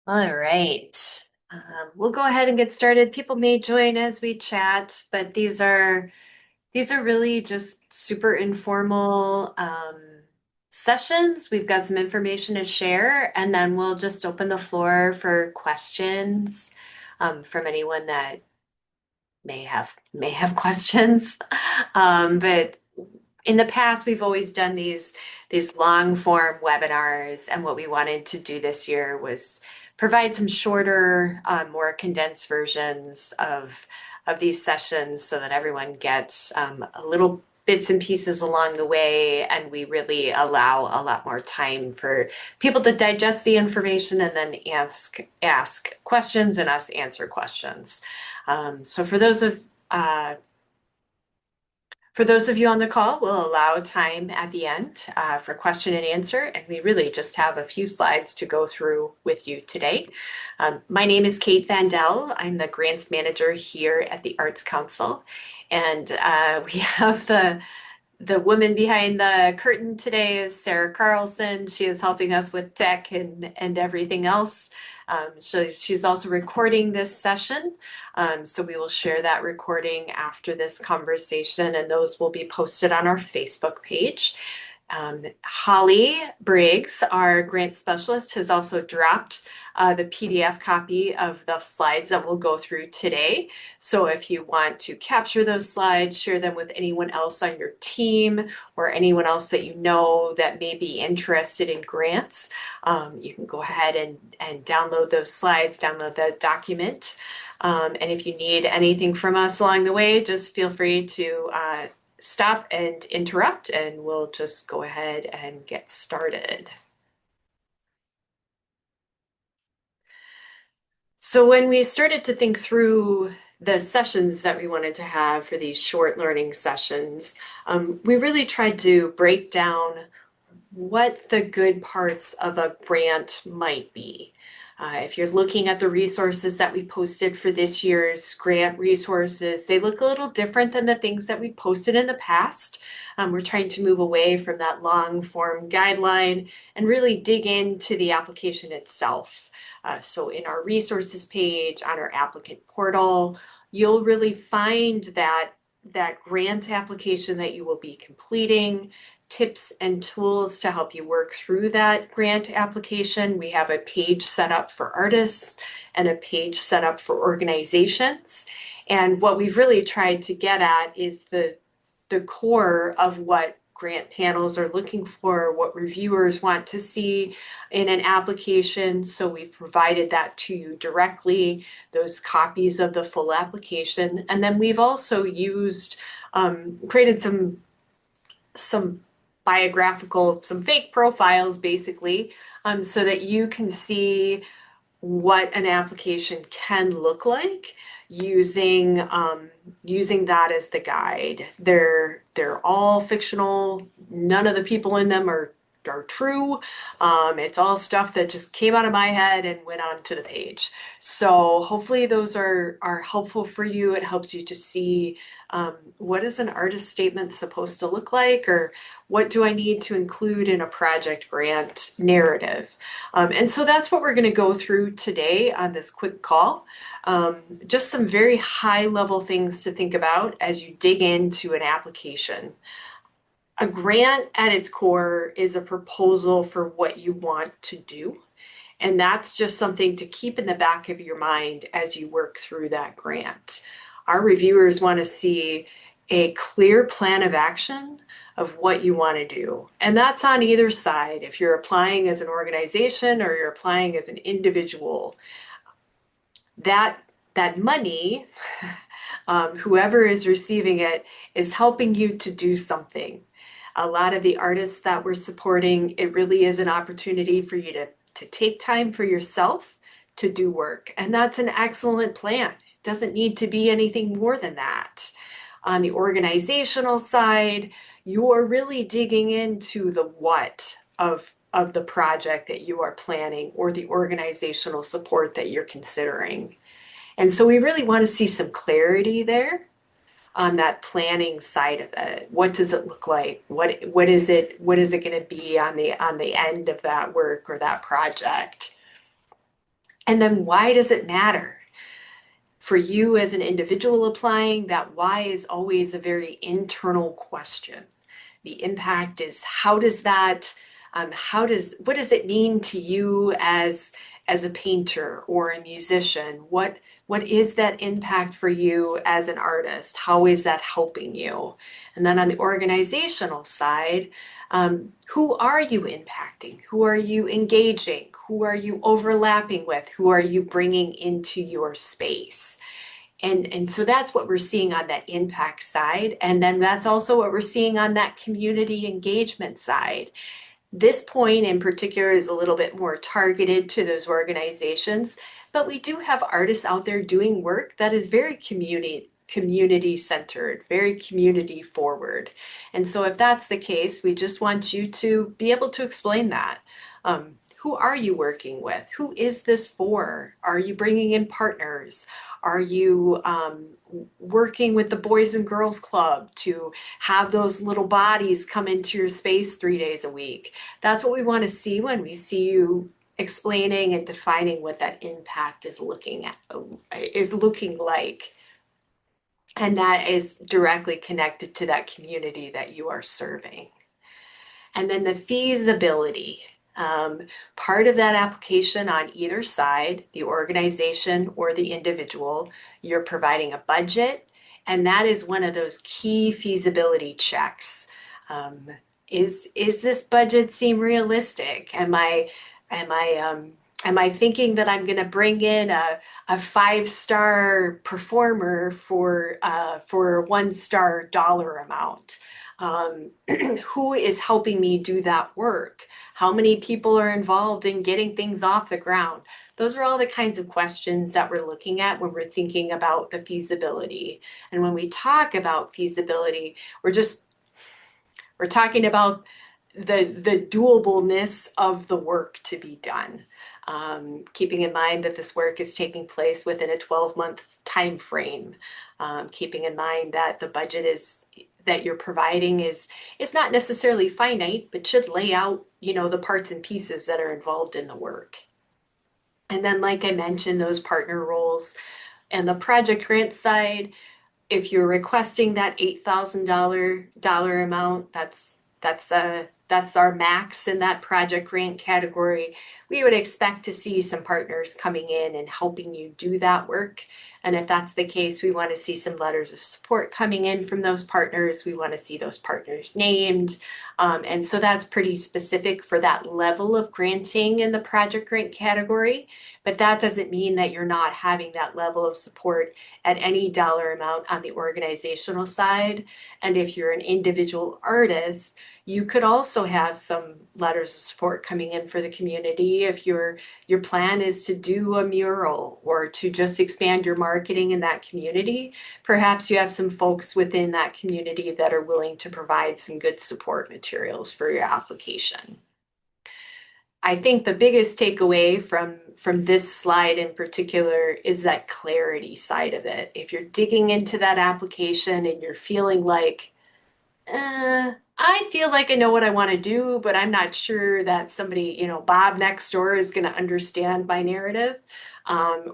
All right. We'll go ahead and get started. People may join as we chat, but these are really just super informal sessions. We've got some information to share, and then we'll just open the floor for questions from anyone that may have questions. But in the past, we've always done these long form webinars, and what we wanted to do this year was provide some shorter, more condensed versions of these sessions so that everyone gets a little bits and pieces along the way, and we really allow a lot more time for people to digest the information and then ask questions and us answer questions. So uh, for those of you on the call, we'll allow time at the end for question and answer, and we really just have a few slides to go through with you today. My name is Kate Vandell. I'm the grants manager here at the Arts Council, and we have the woman behind the curtain today is Sarah Carlson. She is helping us with tech and everything else. So she's also recording this session. So we will share that recording after this conversation, and those will be posted on our Facebook page. Holly Briggs, our grant specialist, has also dropped the PDF copy of the slides that we'll go through today. So if you want to capture those slides, share them with anyone else on your team or anyone else that you know that may be interested in grants, you can go ahead and download those slides, download the document. And if you need anything from us along the way, just feel free to stop and interrupt, and we'll just go ahead and get started. So when we started to think through the sessions that we wanted to have for these short learning sessions, we really tried to break down what the good parts of a grant might be. If you're looking at the resources that we posted for this year's grant resources, they look a little different than the things that we posted in the past. We're trying to move away from that long form guideline and really dig into the application itself. So in our resources page on our applicant portal, you'll really find that grant application that you will be completing, tips and tools to help you work through that grant application. We have a page set up for artists and a page set up for organizations. And what we've really tried to get at is the core of what grant panels are looking for, what reviewers want to see in an application. So we've provided that to you directly, those copies of the full application. And then we've also created some biographical, some fake profiles basically, so that you can see what an application can look like using that as the guide. They're all fictional. None of the people in them are true. It's all stuff that just came out of my head and went onto the page. So hopefully those are helpful for you. It helps you to see what is an artist statement supposed to look like, or what do I need to include in a project grant narrative. And so that's what we're going to go through today on this quick call. Just some very high level things to think about as you dig into an application. A grant at its core is a proposal for what you want to do. And that's just something to keep in the back of your mind as you work through that grant. Our reviewers want to see a clear plan of action of what you want to do. And that's on either side. If you're applying as an organization or you're applying as an individual, that money, whoever is receiving it, is helping you to do something. A lot of the artists that we're supporting, it really is an opportunity for you to take time for yourself to do work. And that's an excellent plan. It doesn't need to be anything more than that. On the organizational side, you're really digging into the what of the project that you are planning or the organizational support that you're considering. And so we really want to see some clarity there on that planning side of it. What does it look like? What is it going to be on the end of that work or that project? And then why does it matter? For you as an individual applying, that why is always a very internal question. The impact is what does it mean to you as a painter or a musician? What is that impact for you as an artist? How is that helping you? And then on the organizational side, who are you impacting? Who are you engaging? Who are you overlapping with? Who are you bringing into your space? And so that's what we're seeing on that impact side. And then that's also what we're seeing on that community engagement side. This point in particular is a little bit more targeted to those organizations, but we do have artists out there doing work that is very community centered, very community forward. And so if that's the case, we just want you to be able to explain that. Who are you working with? Who is this for? Are you bringing in partners? Are you working with the Boys and Girls Club to have those little bodies come into your space 3 days a week? That's what we want to see when we see you explaining and defining what that impact is looking like. And that is directly connected to that community that you are serving. And then the feasibility. Part of that application on either side, the organization or the individual, you're providing a budget, and that is one of those key feasibility checks. Is this budget seem realistic? Am I thinking that I'm going to bring in a 5-star performer for a 1-star dollar amount? Who is helping me do that work? How many people are involved in getting things off the ground? Those are all the kinds of questions that we're looking at when we're thinking about the feasibility. And when we talk about feasibility, we're talking about the doableness of the work to be done. Keeping in mind that this work is taking place within a 12-month time frame. Keeping in mind that the budget that you're providing is not necessarily finite, but should lay out, the parts and pieces that are involved in the work. And then, like I mentioned, those partner roles and the project grant side, if you're requesting that $8,000 amount, that's our max in that project grant category. We would expect to see some partners coming in and helping you do that work. And if that's the case, we want to see some letters of support coming in from those partners. We want to see those partners named. And so that's pretty specific for that level of granting in the project grant category. But that doesn't mean that you're not having that level of support at any dollar amount on the organizational side. And if you're an individual artist, you could also have some letters of support coming in for the community if your plan is to do a mural or to just expand your marketing in that community. Perhaps you have some folks within that community that are willing to provide some good support materials for your application. I think the biggest takeaway from this slide in particular is that clarity side of it. If you're digging into that application and you're feeling like, I feel like I know what I want to do, but I'm not sure that somebody, Bob next door is going to understand my narrative.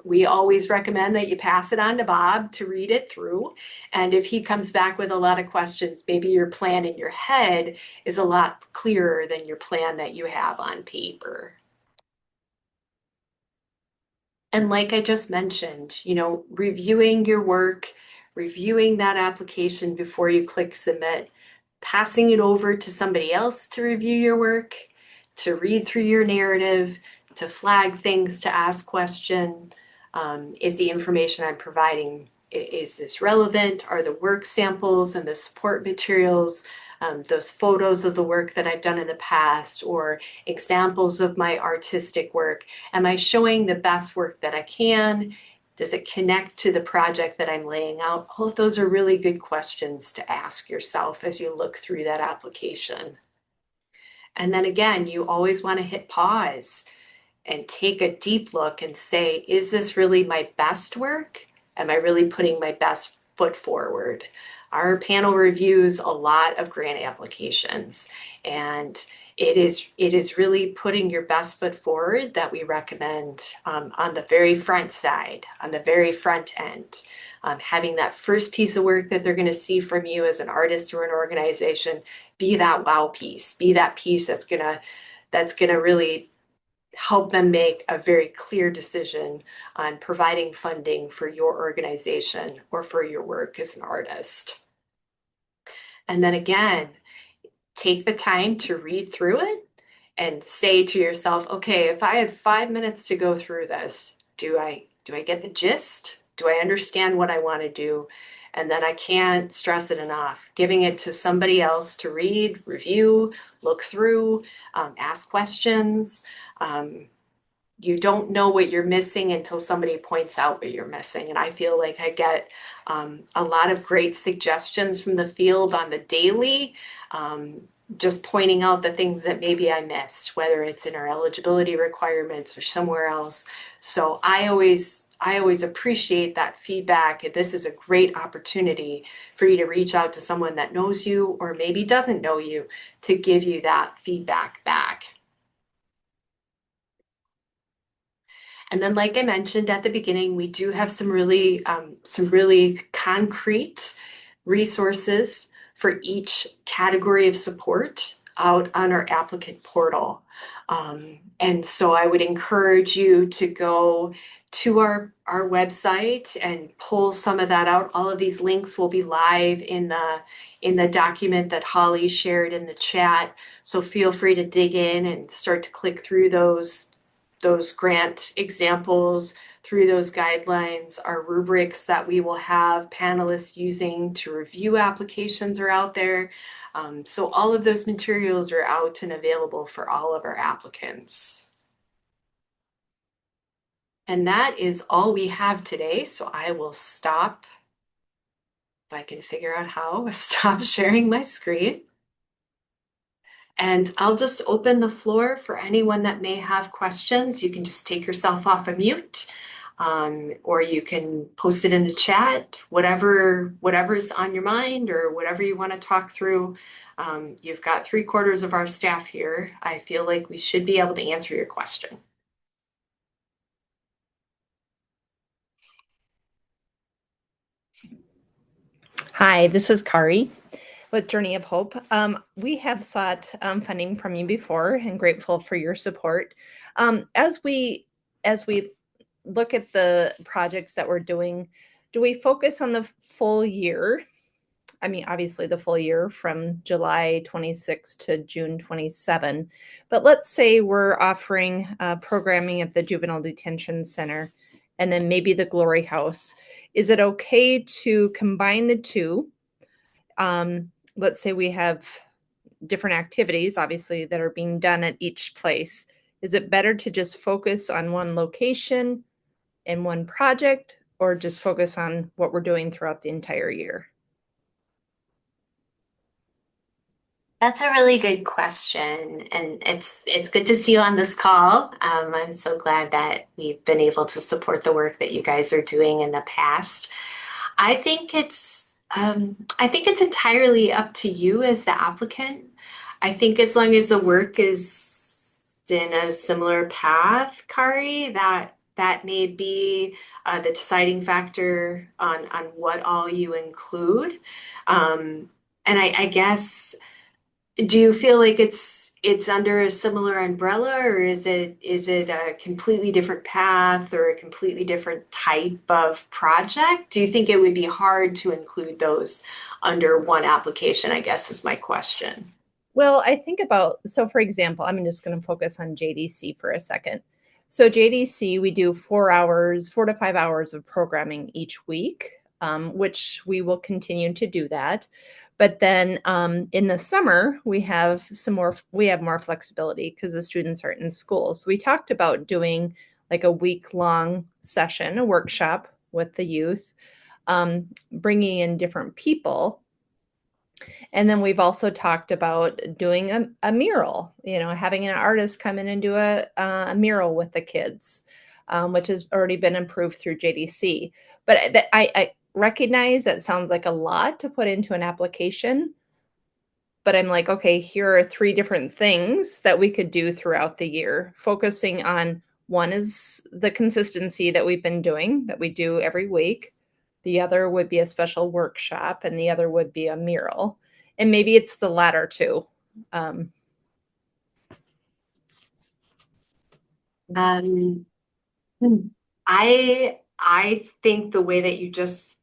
We always recommend that you pass it on to Bob to read it through. And if he comes back with a lot of questions, maybe your plan in your head is a lot clearer than your plan that you have on paper. And like I just mentioned, reviewing your work, reviewing that application before you click submit, passing it over to somebody else to review your work, to read through your narrative, to flag things, to ask questions. Is the information I'm providing, is this relevant? Are the work samples and the support materials, those photos of the work that I've done in the past, or examples of my artistic work? Am I showing the best work that I can? Does it connect to the project that I'm laying out? All of those are really good questions to ask yourself as you look through that application. And then again, you always want to hit pause and take a deep look and say, is this really my best work? Am I really putting my best foot forward? our panel reviews a lot of grant applications, and it is really putting your best foot forward that we recommend on the very front side, on the very front end. Having that first piece of work that they're going to see from you as an artist or an organization be that wow piece, be that piece that's gonna really help them make a very clear decision on providing funding for your organization or for your work as an artist. And then again, take the time to read through it and say to yourself, okay, if I had 5 minutes to go through this, do I get the gist? Do I understand what I want to do? And then I can't stress it enough. Giving it to somebody else to read, review, look through, ask questions. You don't know what you're missing until somebody points out what you're missing. And I feel like I get a lot of great suggestions from the field on the daily, just pointing out the things that maybe I missed, whether it's in our eligibility requirements or somewhere else. So I always appreciate that feedback. This is a great opportunity for you to reach out to someone that knows you or maybe doesn't know you to give you that feedback back. And then, like I mentioned at the beginning, we do have some really concrete resources for each category of support out on our applicant portal. And so I would encourage you to go to our website and pull some of that out. All of these links will be live in the document that Holly shared in the chat. So feel free to dig in and start to click through those grant examples, through those guidelines. Our rubrics that we will have panelists using to review applications are out there. So all of those materials are out and available for all of our applicants. And that is all we have today. So I will stop, if I can figure out how, stop sharing my screen. And I'll just open the floor for anyone that may have questions. You can just take yourself off of mute, or you can post it in the chat, whatever's on your mind or whatever you want to talk through. You've got 3/4 of our staff here. I feel like we should be able to answer your question. Hi, this is Kari with Journey of Hope. We have sought funding from you before and grateful for your support. As we look at the projects that we're doing, do we focus on the full year? I mean, obviously the full year from July 26 to June 27. But let's say we're offering programming at the Juvenile Detention Center and then maybe the Glory House. Is it okay to combine the two? Let's say we have different activities, obviously, that are being done at each place. Is it better to just focus on one location and one project, or just focus on what we're doing throughout the entire year? That's a really good question, and it's good to see you on this call. I'm so glad that we've been able to support the work that you guys are doing in the past. I think it's entirely up to you as the applicant. I think as long as the work is in a similar path, Kari, that may be the deciding factor on what all you include. And I guess. Do you feel like it's under a similar umbrella, or is it a completely different path or a completely different type of project? Do you think it would be hard to include those under one application, I guess is my question. Well, I think about, so for example, I'm just going to focus on JDC for a second. So JDC, we do 4 hours, 4 to 5 hours of programming each week, which we will continue to do that. But then in the summer, we have more flexibility because the students are in school. So we talked about doing like a week-long session, a workshop with the youth, bringing in different people. And then we've also talked about doing a mural, having an artist come in and do a mural with the kids, which has already been improved through JDC. But recognize that sounds like a lot to put into an application, but I'm like, okay, here are 3 different things that we could do throughout the year, focusing on one is the consistency that we've been doing, that we do every week. The other would be a special workshop, and the other would be a mural. And maybe it's the latter two. Um, Um, I think the way that you just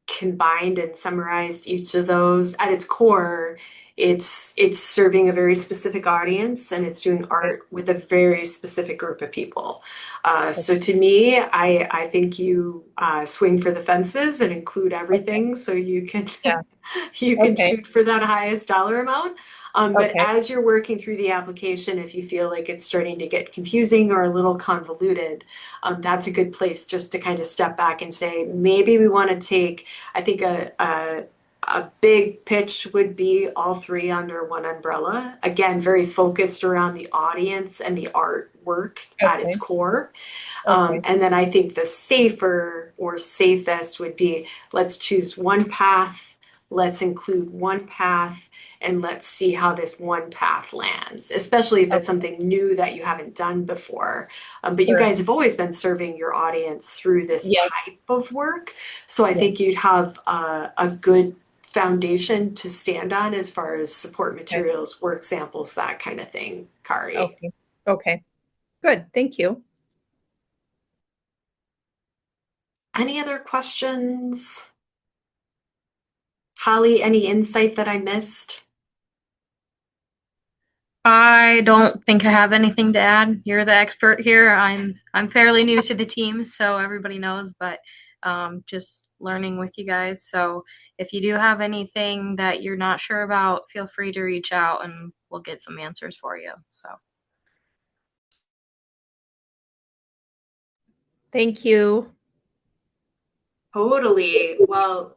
combined and summarized each of those at its core, it's serving a very specific audience and it's doing okay, art with a very specific group of people. So okay, to me, I think you swing for the fences and include okay, everything so you can yeah, you can okay, shoot for that highest dollar amount. But okay, as you're working through the application, if you feel like it's starting to get confusing or a little convoluted, that's a good place just to kind of step back and say, maybe we want to take, I think a big pitch would be all 3 under one umbrella. Again, very focused around the audience and the artwork at its okay, core. okay, And then I think the safer or safest would be let's choose one path, let's include one path, and let's see how this one path lands, especially if it's okay, something new that you haven't done before. But you sure. guys have always been serving your audience through this Yes, type of work. So I yes, think you'd have a good foundation to stand on as far as support okay, materials, work samples, that kind of thing, Kari. okay, okay. Good, thank you. Any other questions? Holly, any insight that I missed? I don't think I have anything to add. You're the expert here. I'm fairly new to the team, so everybody knows, but just learning with you guys. So if you do have anything that you're not sure about, feel free to reach out and we'll get some answers for you. So Thank you. Totally. Well,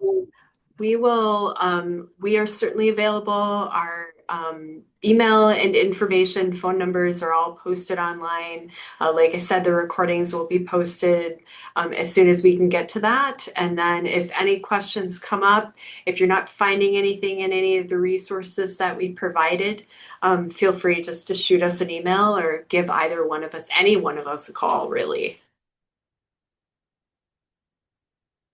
we are certainly available. Our email and information, phone numbers are all posted online. Like I said, the recordings will be posted as soon as we can get to that. And then if any questions come up, if you're not finding anything in any of the resources that we provided, feel free just to shoot us an email or give either one of us, any one of us a call, really.